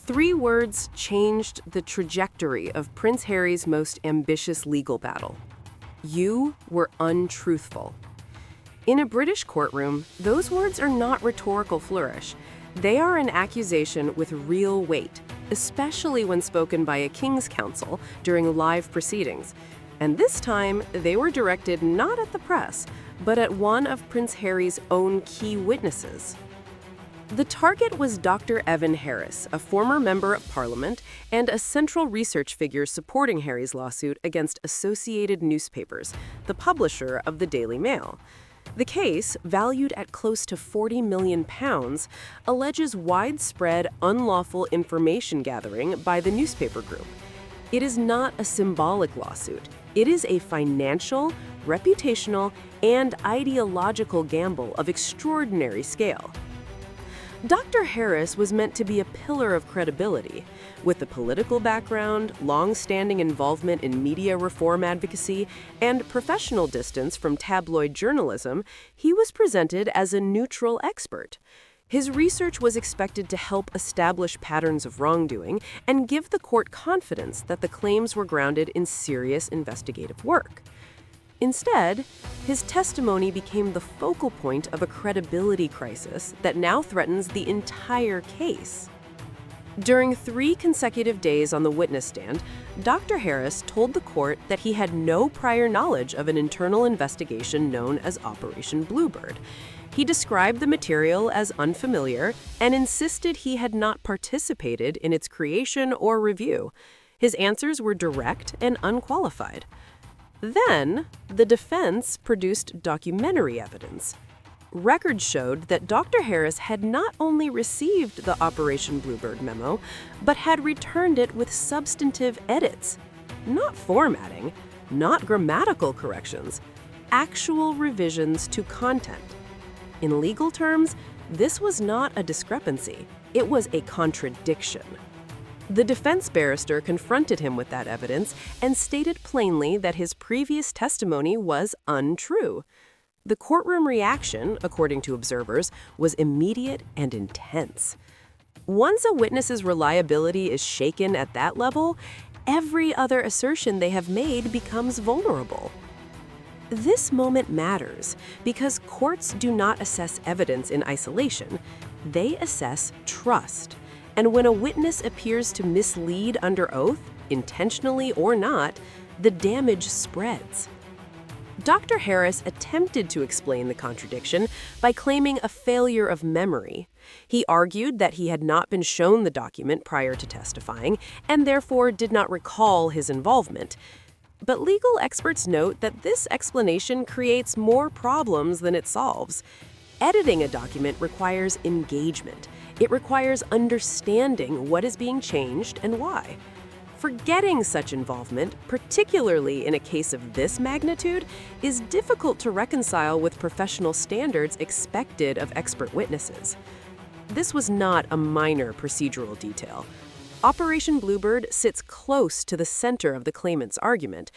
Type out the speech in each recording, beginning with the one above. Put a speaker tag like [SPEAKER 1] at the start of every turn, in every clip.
[SPEAKER 1] Three words changed the trajectory of Prince Harry's most ambitious legal battle. You were untruthful. In a British courtroom, those words are not rhetorical flourish. They are an accusation with real weight, especially when spoken by a king's counsel during live proceedings. And this time, they were directed not at the press, but at one of Prince Harry's own key witnesses. The target was Dr. Evan Harris, a former member of Parliament and a central research figure supporting Harry's lawsuit against Associated Newspapers, the publisher of the Daily Mail. The case, valued at close to £40 million, alleges widespread unlawful information gathering by the newspaper group. It is not a symbolic lawsuit. It is a financial, reputational, and ideological gamble of extraordinary scale. Dr. Harris was meant to be a pillar of credibility. With a political background, long-standing involvement in media reform advocacy, and professional distance from tabloid journalism, he was presented as a neutral expert. His research was expected to help establish patterns of wrongdoing and give the court confidence that the claims were grounded in serious investigative work. Instead, his testimony became the focal point of a credibility crisis that now threatens the entire case. During 3 consecutive days on the witness stand, Dr. Harris told the court that he had no prior knowledge of an internal investigation known as Operation Bluebird. He described the material as unfamiliar and insisted he had not participated in its creation or review. His answers were direct and unqualified. Then, the defense produced documentary evidence. Records showed that Dr. Harris had not only received the Operation Bluebird memo, but had returned it with substantive edits. Not formatting, not grammatical corrections, actual revisions to content. In legal terms, this was not a discrepancy, it was a contradiction. The defense barrister confronted him with that evidence and stated plainly that his previous testimony was untrue. The courtroom reaction, according to observers, was immediate and intense. Once a witness's reliability is shaken at that level, every other assertion they have made becomes vulnerable. This moment matters because courts do not assess evidence in isolation. They assess trust. And when a witness appears to mislead under oath, intentionally or not, the damage spreads. Dr. Harris attempted to explain the contradiction by claiming a failure of memory. He argued that he had not been shown the document prior to testifying and therefore did not recall his involvement. But legal experts note that this explanation creates more problems than it solves. Editing a document requires engagement. It requires understanding what is being changed and why. Forgetting such involvement, particularly in a case of this magnitude, is difficult to reconcile with professional standards expected of expert witnesses. This was not a minor procedural detail. Operation Bluebird sits close to the center of the claimant's argument.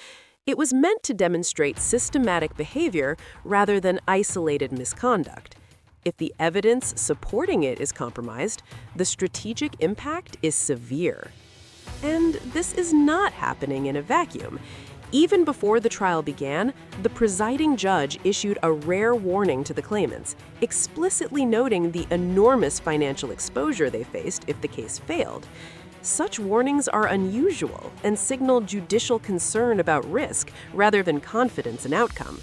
[SPEAKER 1] It was meant to demonstrate systematic behavior rather than isolated misconduct. If the evidence supporting it is compromised, the strategic impact is severe. And this is not happening in a vacuum. Even before the trial began, the presiding judge issued a rare warning to the claimants, explicitly noting the enormous financial exposure they faced if the case failed. Such warnings are unusual and signal judicial concern about risk rather than confidence in outcome.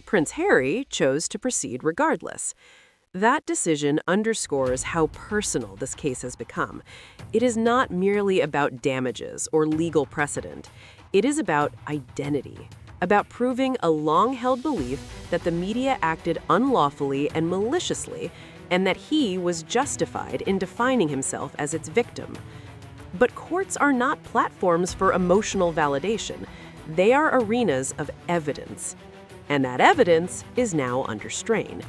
[SPEAKER 1] Prince Harry chose to proceed regardless. That decision underscores how personal this case has become. It is not merely about damages or legal precedent. It is about identity, about proving a long-held belief that the media acted unlawfully and maliciously, and that he was justified in defining himself as its victim. But courts are not platforms for emotional validation. They are arenas of evidence. And that evidence is now under strain.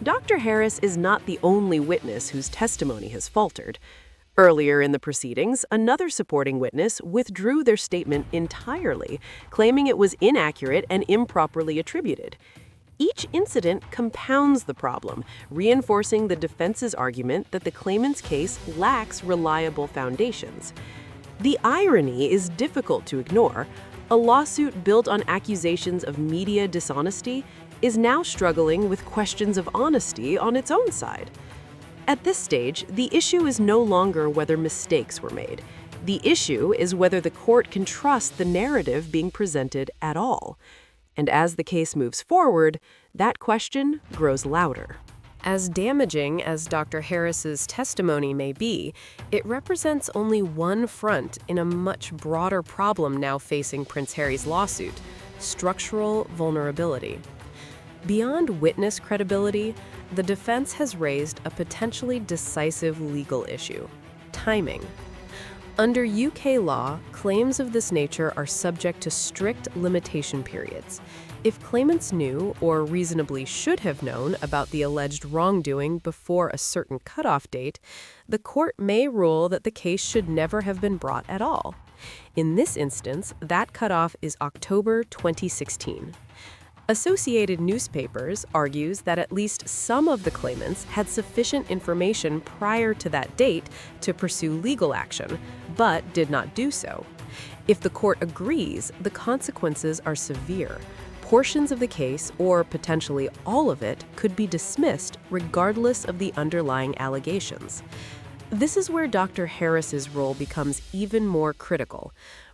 [SPEAKER 1] Dr. Harris is not the only witness whose testimony has faltered. Earlier in the proceedings, another supporting witness withdrew their statement entirely, claiming it was inaccurate and improperly attributed. Each incident compounds the problem, reinforcing the defense's argument that the claimant's case lacks reliable foundations. The irony is difficult to ignore. A lawsuit built on accusations of media dishonesty is now struggling with questions of honesty on its own side. At this stage, the issue is no longer whether mistakes were made. The issue is whether the court can trust the narrative being presented at all. And as the case moves forward, that question grows louder. As damaging as Dr. Harris's testimony may be, it represents only one front in a much broader problem now facing Prince Harry's lawsuit: structural vulnerability. Beyond witness credibility, the defense has raised a potentially decisive legal issue: timing. Under UK law, claims of this nature are subject to strict limitation periods. If claimants knew or reasonably should have known about the alleged wrongdoing before a certain cutoff date, the court may rule that the case should never have been brought at all. In this instance, that cutoff is October 2016. Associated Newspapers argues that at least some of the claimants had sufficient information prior to that date to pursue legal action, but did not do so. If the court agrees, the consequences are severe. Portions of the case, or potentially all of it, could be dismissed regardless of the underlying allegations. This is where Dr. Harris's role becomes even more critical.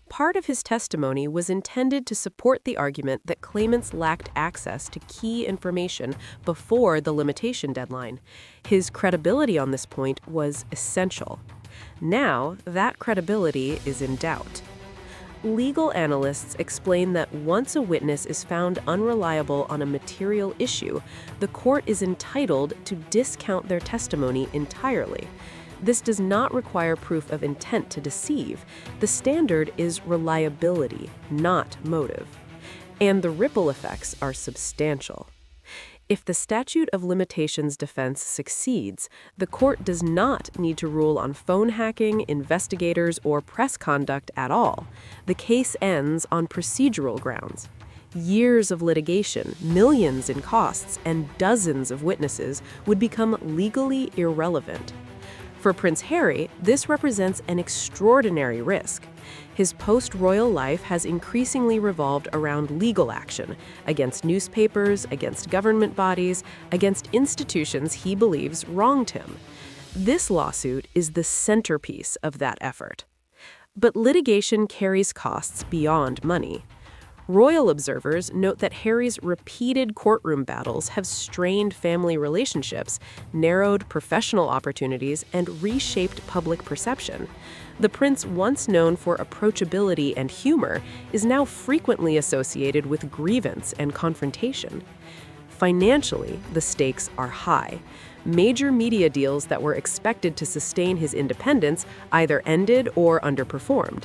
[SPEAKER 1] Part of his testimony was intended to support the argument that claimants lacked access to key information before the limitation deadline. His credibility on this point was essential. Now, that credibility is in doubt. Legal analysts explain that once a witness is found unreliable on a material issue, the court is entitled to discount their testimony entirely. This does not require proof of intent to deceive. The standard is reliability, not motive. And the ripple effects are substantial. If the statute of limitations defense succeeds, the court does not need to rule on phone hacking, investigators, or press conduct at all. The case ends on procedural grounds. Years of litigation, millions in costs, and dozens of witnesses would become legally irrelevant. For Prince Harry, this represents an extraordinary risk. His post-royal life has increasingly revolved around legal action against newspapers, against government bodies, against institutions he believes wronged him. This lawsuit is the centerpiece of that effort. But litigation carries costs beyond money. Royal observers note that Harry's repeated courtroom battles have strained family relationships, narrowed professional opportunities, and reshaped public perception. The prince, once known for approachability and humor, is now frequently associated with grievance and confrontation. Financially, the stakes are high. Major media deals that were expected to sustain his independence either ended or underperformed.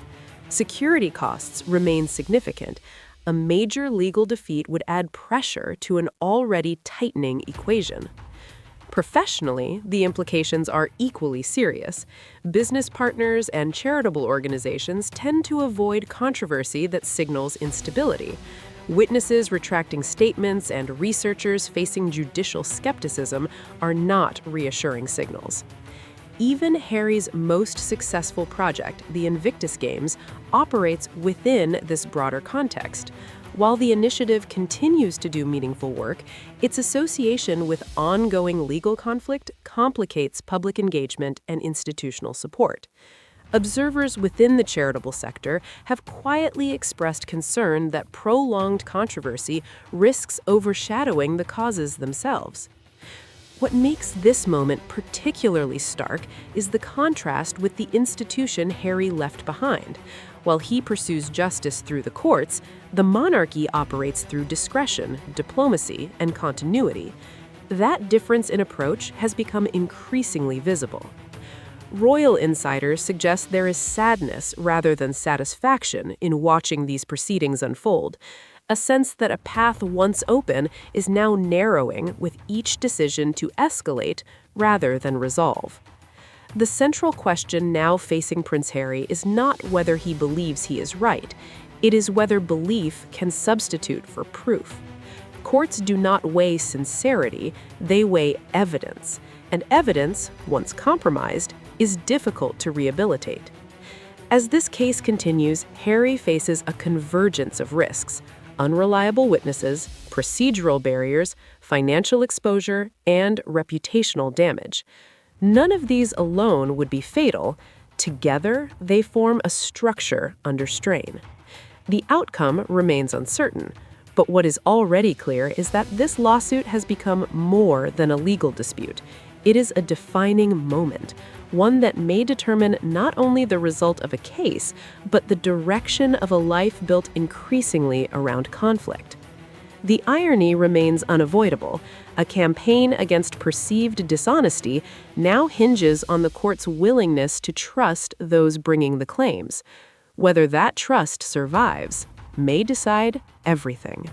[SPEAKER 1] Security costs remain significant. A major legal defeat would add pressure to an already tightening equation. Professionally, the implications are equally serious. Business partners and charitable organizations tend to avoid controversy that signals instability. Witnesses retracting statements and researchers facing judicial skepticism are not reassuring signals. Even Harry's most successful project, the Invictus Games, operates within this broader context. While the initiative continues to do meaningful work, its association with ongoing legal conflict complicates public engagement and institutional support. Observers within the charitable sector have quietly expressed concern that prolonged controversy risks overshadowing the causes themselves. What makes this moment particularly stark is the contrast with the institution Harry left behind. While he pursues justice through the courts, the monarchy operates through discretion, diplomacy, and continuity. That difference in approach has become increasingly visible. Royal insiders suggest there is sadness rather than satisfaction in watching these proceedings unfold, a sense that a path once open is now narrowing with each decision to escalate rather than resolve. The central question now facing Prince Harry is not whether he believes he is right. It is whether belief can substitute for proof. Courts do not weigh sincerity, they weigh evidence. And evidence, once compromised, is difficult to rehabilitate. As this case continues, Harry faces a convergence of risks: unreliable witnesses, procedural barriers, financial exposure, and reputational damage. None of these alone would be fatal. Together, they form a structure under strain. The outcome remains uncertain, but what is already clear is that this lawsuit has become more than a legal dispute. It is a defining moment, one that may determine not only the result of a case, but the direction of a life built increasingly around conflict. The irony remains unavoidable. A campaign against perceived dishonesty now hinges on the court's willingness to trust those bringing the claims. Whether that trust survives may decide everything.